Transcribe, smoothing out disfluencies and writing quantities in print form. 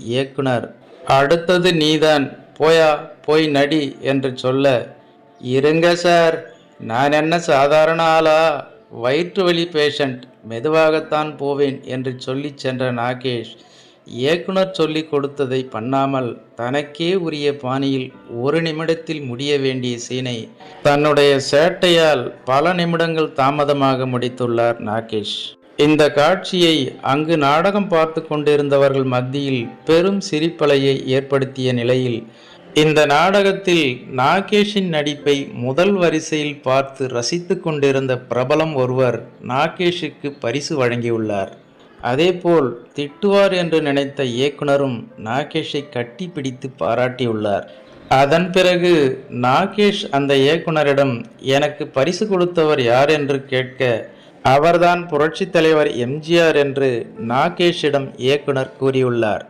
இயக்குனர், அடுத்தது நீதான், போயா போய் நடி என்று சொல்ல, இருங்க சார், நான் என்ன சாதாரண ஆளா, வயிற்று வலி பேஷண்ட், மெதுவாகத்தான் போவேன் என்று சொல்லி சென்ற நாகேஷ், இயக்குனர் சொல்லி கொடுத்ததை பண்ணாமல் தனக்கே உரிய பாணியில் ஒரு நிமிடத்தில் முடிய வேண்டிய சீனை தன்னுடைய சேட்டையால் பல நிமிடங்கள் தாமதமாக முடித்துள்ளார் நாகேஷ். இந்த காட்சியை அங்கு நாடகம் பார்த்து கொண்டிருந்தவர்கள் மத்தியில் பெரும் சிரிப்பலையை ஏற்படுத்திய நிலையில், இந்த நாடகத்தில் நாகேஷின் நடிப்பை முதல் வரிசையில் பார்த்து ரசித்து கொண்டிருந்த பிரபலம் ஒருவர் நாகேஷுக்கு பரிசு வழங்கியுள்ளார். அதேபோல் திட்டுவார் என்று நினைத்த இயக்குனரும் நாகேஷை கட்டி பிடித்து பாராட்டியுள்ளார். அதன் பிறகு நாகேஷ் அந்த இயக்குனரிடம் எனக்கு பரிசு கொடுத்தவர் யார் என்று கேட்க, அவர்தான் புரட்சி தலைவர் எம்ஜிஆர் என்று நாகேஷிடம் இயக்குனர் கூறியுள்ளார்.